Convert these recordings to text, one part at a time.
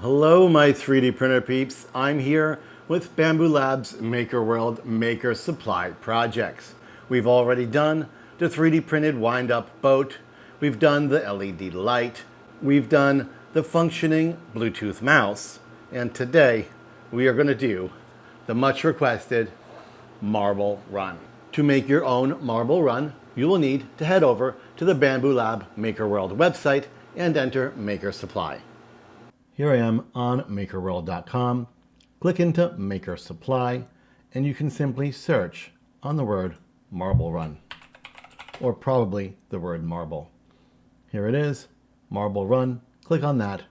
Hello, my 3D printer peeps. I'm here with Bambu Lab's Maker World Maker Supply projects. We've already done the 3D printed wind-up boat. We've done the LED light. We've done the functioning Bluetooth mouse. And today we are going to do the much requested marble run. To make your own marble run, you will need to head over to the Bambu Lab Maker World website and enter Maker Supply. Here I am on makerworld.com. Click into Maker Supply, and you can simply search on the word marble run, or probably the word marble. Here it is, marble run. Click on that,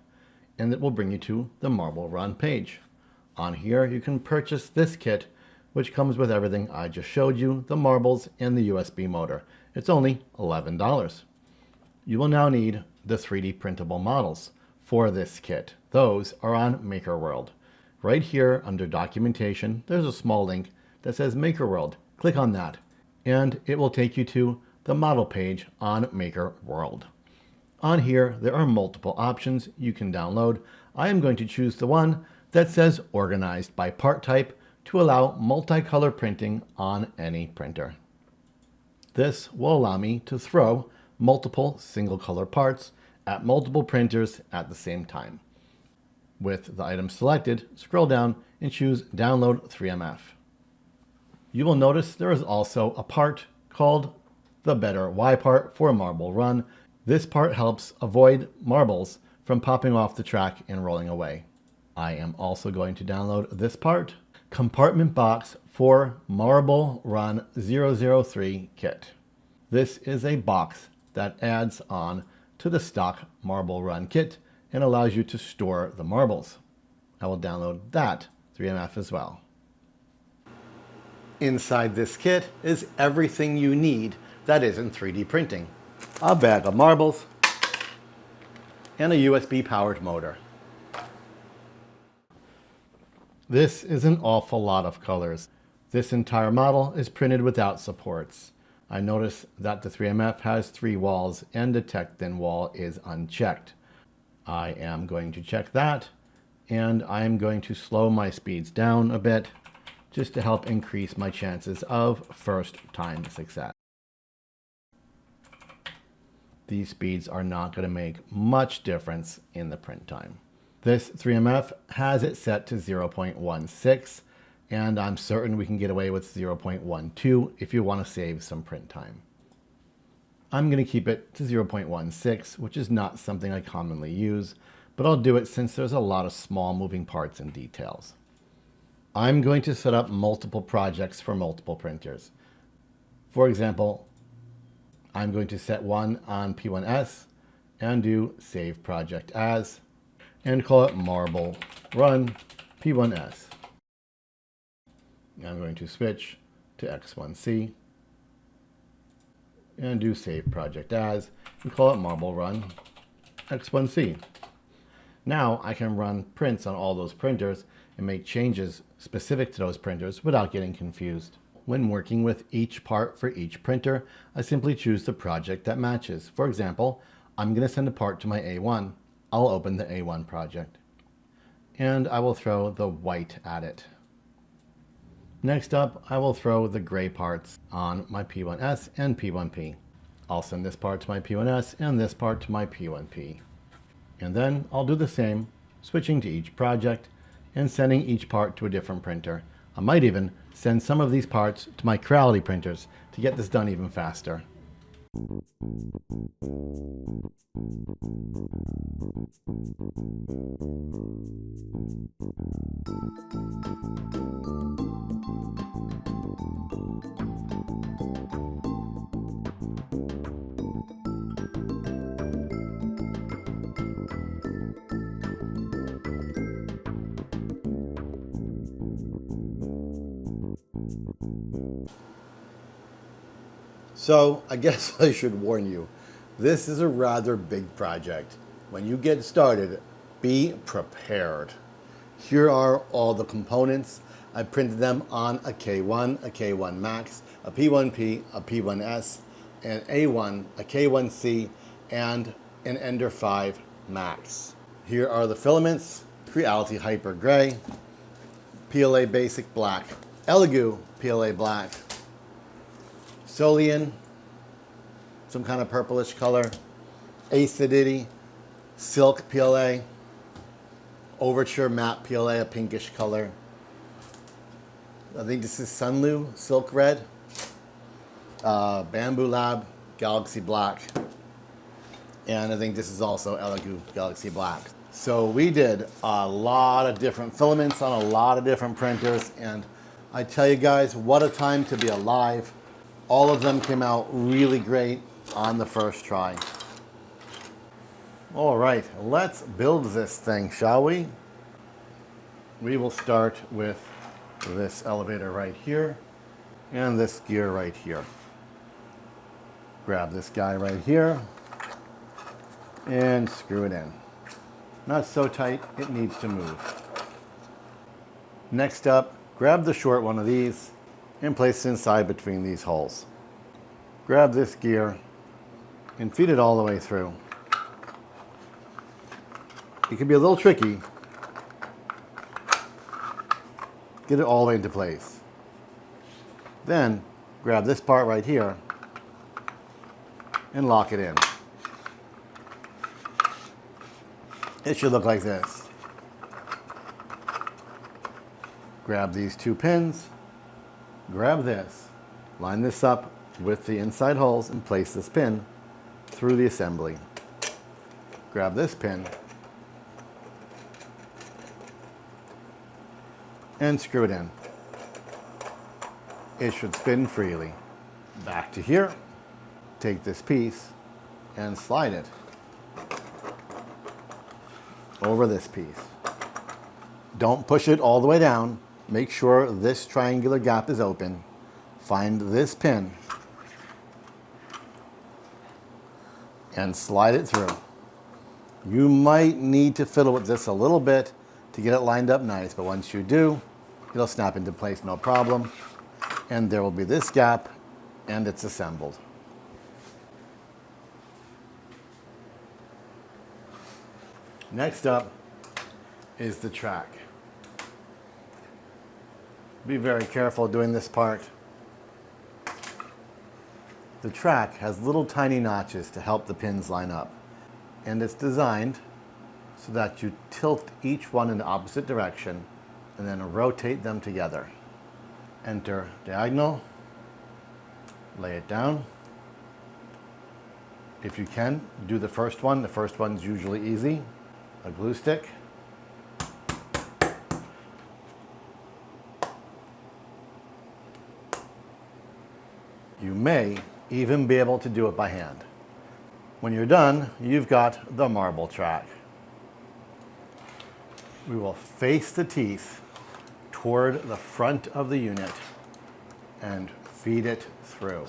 and it will bring you to the marble run page. On here, you can purchase this kit, which comes with everything I just showed you, the marbles and the USB motor. It's only $11. You will now need the 3D printable models for this kit. Those are on Maker World. Right here under documentation, there's a small link that says Maker World. Click on that, and it will take you to the model page on Maker World. On here, there are multiple options you can download. I am going to choose the one that says organized by part type to allow multicolor printing on any printer. This will allow me to throw multiple single color parts at multiple printers at the same time. With the item selected, scroll down and choose Download 3MF. You will notice there is also a part called the Better Y part for Marble Run. This part helps avoid marbles from popping off the track and rolling away. I am also going to download this part, Compartment Box for Marble Run 003 Kit. This is a box that adds on to the stock Marble Run kit and allows you to store the marbles. I will download that 3MF as well. Inside this kit is everything you need that isn't 3D printing. A bag of marbles and a USB powered motor. This is an awful lot of colors. This entire model is printed without supports. I notice that the 3MF has 3 walls and the tech thin wall is unchecked. I am going to check that, and I am going to slow my speeds down a bit just to help increase my chances of first time success. These speeds are not going to make much difference in the print time. This 3MF has it set to 0.16, and I'm certain we can get away with 0.12 if you want to save some print time. I'm going to keep it to 0.16, which is not something I commonly use, but I'll do it since there's a lot of small moving parts and details. I'm going to set up multiple projects for multiple printers. For example, I'm going to set one on P1S and do Save Project As, and call it Marble Run P1S. I'm going to switch to X1C and do Save Project As and call it Marble Run X1C. Now I can run prints on all those printers and make changes specific to those printers without getting confused. When working with each part for each printer, I simply choose the project that matches. For example, I'm going to send a part to my A1. I'll open the A1 project, and I will throw the white at it. Next up, I will throw the gray parts on my P1S and P1P. I'll send this part to my P1S and this part to my P1P. And then I'll do the same, switching to each project and sending each part to a different printer. I might even send some of these parts to my Creality printers to get this done even faster. So I guess I should warn you, this is a rather big project. When you get started, be prepared. Here are all the components. I printed them on a K1, a K1 Max, a P1P, a P1S, an A1, a K1C, and an Ender 5 Max. Here are the filaments. Creality Hyper Gray, PLA Basic Black, Elegoo PLA Black, Solian, some kind of purplish color, Acidity, Silk PLA, Overture Matte PLA, a pinkish color. I think this is Sunlu Silk Red, Bambu Lab Galaxy Black, and I think this is also Elegoo Galaxy Black. So we did a lot of different filaments on a lot of different printers, and I tell you guys, what a time to be alive. All of them came out really great on the first try. All right, let's build this thing, shall we? We will start with this elevator right here and this gear right here. Grab this guy right here and screw it in. Not so tight, it needs to move. Next up, grab the short one of these and place it inside between these holes. Grab this gear and feed it all the way through. It can be a little tricky. Get it all the way into place. Then grab this part right here and lock it in. It should look like this. Grab these two pins, grab this, line this up with the inside holes and place this pin through the assembly. Grab this pin and screw it in. It should spin freely. Back to here, take this piece and slide it over this piece. Don't push it all the way down. Make sure this triangular gap is open. Find this pin and slide it through. You might need to fiddle with this a little bit to get it lined up nice, but once you do, it'll snap into place no problem. And there will be this gap and it's assembled. Next up is the track. Be very careful doing this part. The track has little tiny notches to help the pins line up, and it's designed so that you tilt each one in the opposite direction and then rotate them together. Enter diagonal, lay it down. If you can, do the first one. The first one's usually easy. A glue stick. You may even be able to do it by hand. When you're done, you've got the marble track. We will face the teeth toward the front of the unit and feed it through.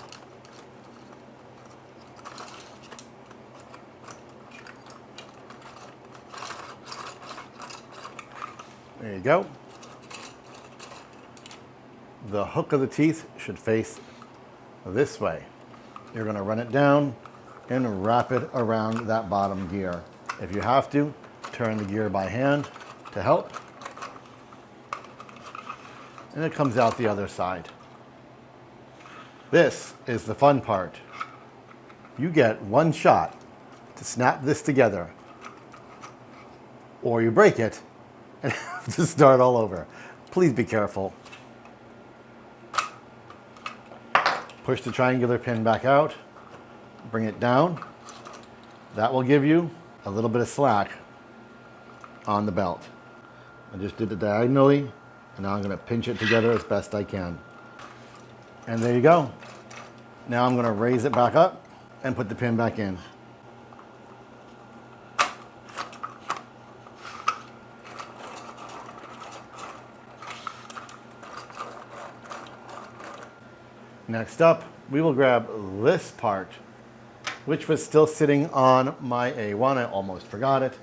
There you go. The hook of the teeth should face this way. You're going to run it down and wrap it around that bottom gear. If you have to, turn the gear by hand to help. And it comes out the other side. This is the fun part. You get one shot to snap this together, or you break it and have to start all over. Please be careful. Push the triangular pin back out, bring it down. That will give you a little bit of slack on the belt. I just did it diagonally, and now I'm going to pinch it together as best I can. And there you go. Now I'm going to raise it back up and put the pin back in. Next up, we will grab this part, which was still sitting on my A1. I almost forgot it.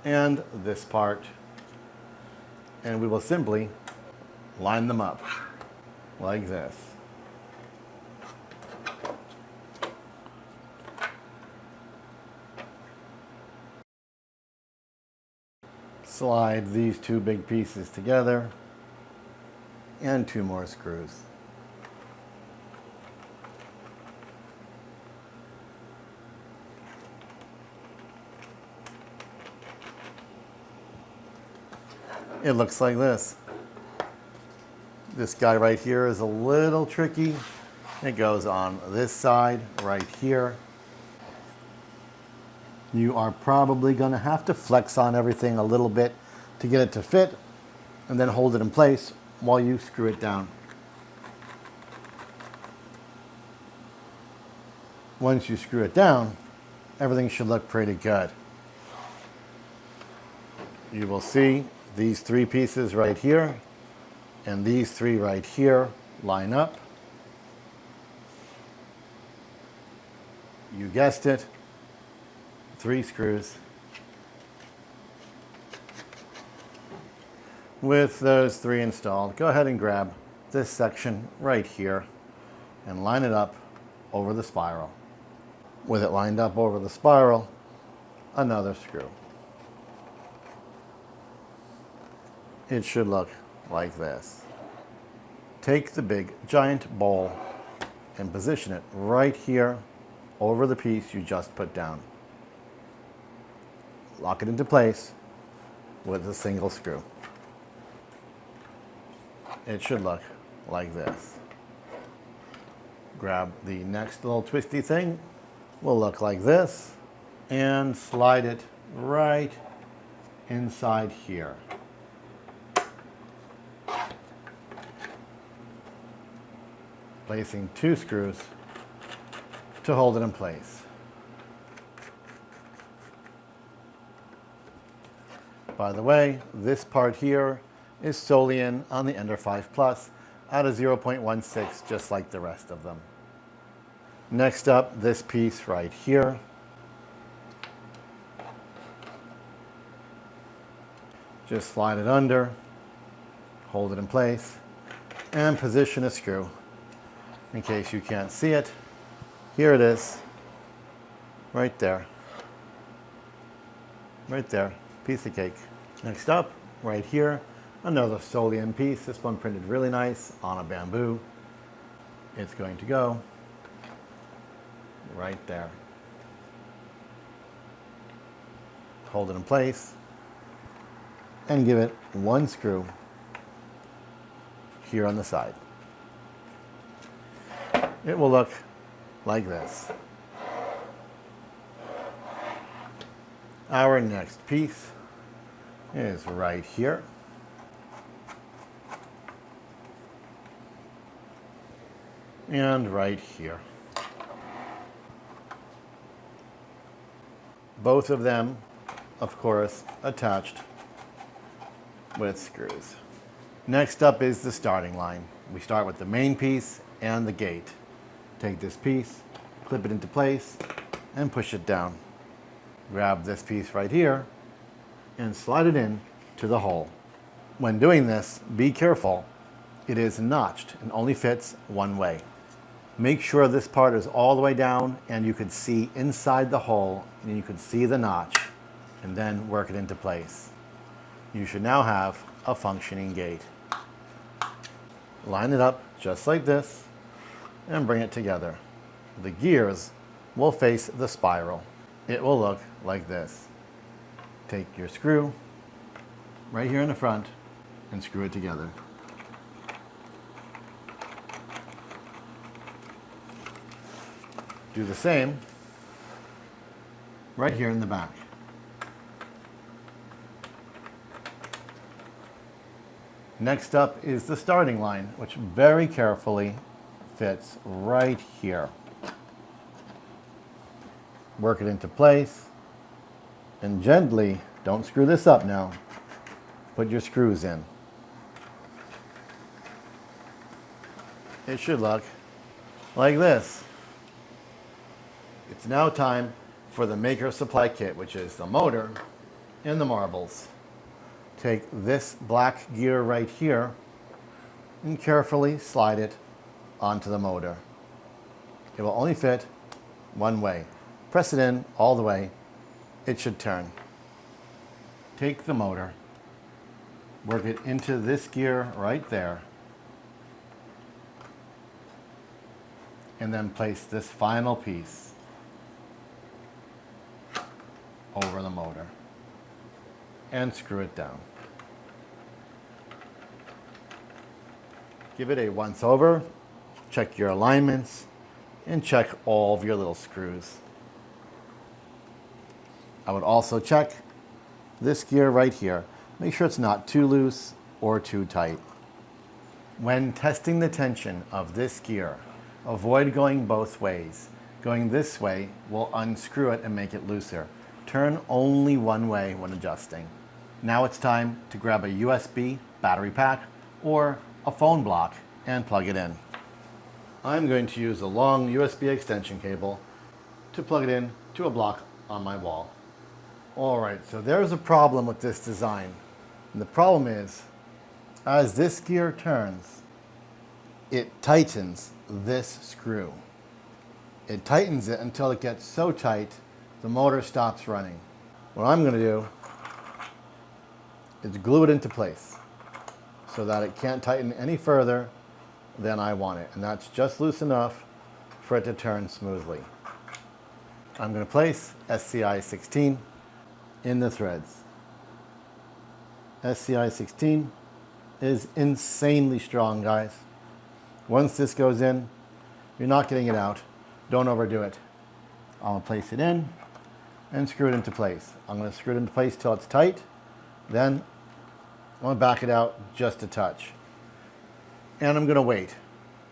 And this part. And we will simply line them up like this. Slide these two big pieces together and two more screws. It looks like this. This guy right here is a little tricky. It goes on this side right here. You are probably going to have to flex on everything a little bit to get it to fit, and then hold it in place while you screw it down. Once you screw it down, everything should look pretty good. You will see these three pieces right here and these three right here line up. You guessed it, 3 screws. With those 3 installed, go ahead and grab this section right here and line it up over the spiral. With it lined up over the spiral, another screw. It should look like this. Take the big giant bowl and position it right here over the piece you just put down. Lock it into place with a single screw. It should look like this. Grab the next little twisty thing, will look like this, and slide it right inside here. Placing 2 screws to hold it in place. By the way, this part here is solely in on the Ender 5 Plus at a 0.16, just like the rest of them. Next up, this piece right here. Just slide it under, hold it in place, and position a screw. In case you can't see it, here it is, right there. Right there, piece of cake. Next up, right here, another Solian piece. This one printed really nice on a bamboo. It's going to go right there. Hold it in place and give it 1 screw here on the side. It will look like this. Our next piece is right here. And right here. Both of them, of course, attached with screws. Next up is the starting line. We start with the main piece and the gate. Take this piece, clip it into place, and push it down. Grab this piece right here and slide it in to the hole. When doing this, be careful. It is notched and only fits one way. Make sure this part is all the way down and you can see inside the hole and you can see the notch, and then work it into place. You should now have a functioning gate. Line it up just like this and bring it together. The gears will face the spiral. It will look like this. Take your screw right here in the front and screw it together. Do the same right here in the back. Next up is the starting line, which very carefully fits right here. Work it into place and gently, don't screw this up now, put your screws in. It should look like this. It's now time for the Maker Supply Kit, which is the motor and the marbles. Take this black gear right here and carefully slide it onto the motor. It will only fit one way. Press it in all the way. It should turn. Take the motor Work it into this gear right there. And then place this final piece over the motor and screw it down. Give it a once over, check your alignments, and check all of your little screws. I would also check this gear right here. Make sure it's not too loose or too tight. When testing the tension of this gear, avoid going both ways. Going this way will unscrew it and make it looser. Turn only one way when adjusting. Now it's time to grab a USB battery pack or a phone block and plug it in. I'm going to use a long USB extension cable to plug it in to a block on my wall. All right, so there's a problem with this design. And the problem is, as this gear turns, it tightens this screw. It tightens it until it gets so tight, the motor stops running. What I'm gonna do is glue it into place so that it can't tighten any further than I want it. And that's just loose enough for it to turn smoothly. I'm gonna place SCI 16 in the threads. SCI 16 is insanely strong, guys. Once this goes in, you're not getting it out. Don't overdo it. I'm gonna place it in and screw it into place. I'm gonna screw it into place till it's tight. Then I'm gonna back it out just a touch. And I'm gonna wait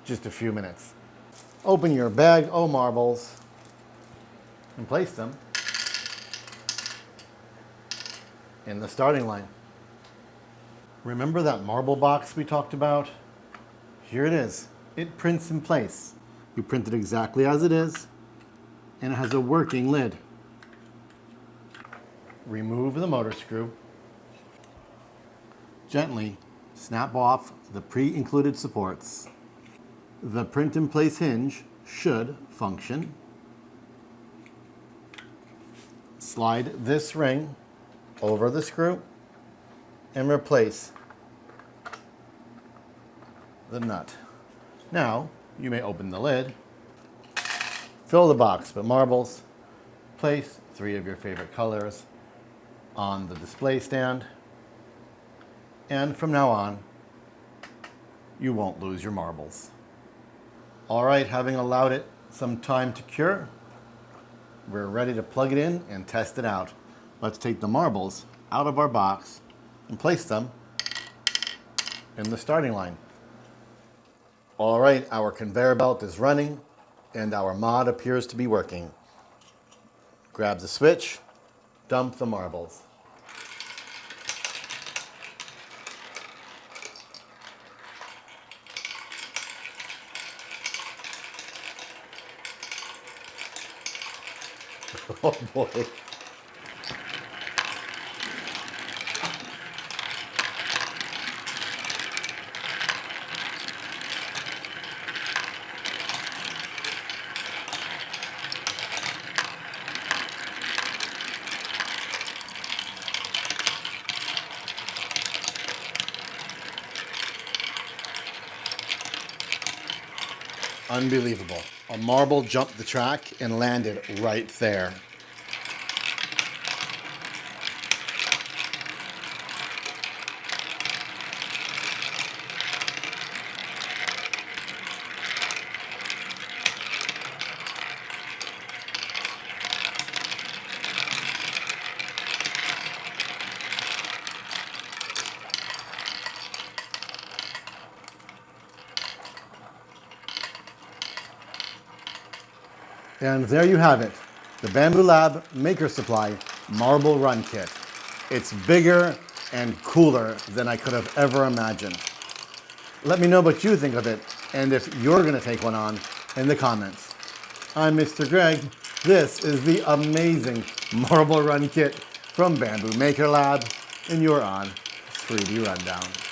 just a few minutes. Open your bag o' marbles and place them in the starting line. Remember that marble box we talked about? Here it is. It prints in place. You print it exactly as it is, and it has a working lid. Remove the motor screw. Gently snap off the pre-included supports. The print in place hinge should function. Slide this ring over the screw and replace the nut. Now, you may open the lid, fill the box with marbles, place 3 of your favorite colors on the display stand, and from now on, you won't lose your marbles. All right, having allowed it some time to cure, we're ready to plug it in and test it out. Let's take the marbles out of our box and place them in the starting line. All right, our conveyor belt is running and our mod appears to be working. Grab the switch, dump the marbles. Oh boy. Unbelievable. A marble jumped the track and landed right there. And there you have it, the Bambu Lab Maker Supply Marble Run Kit. It's bigger and cooler than I could have ever imagined. Let me know what you think of it and if you're going to take one on in the comments. I'm Mr. Greg. This is the amazing Marble Run Kit from Bambu Maker Lab, and you're on 3D Rundown.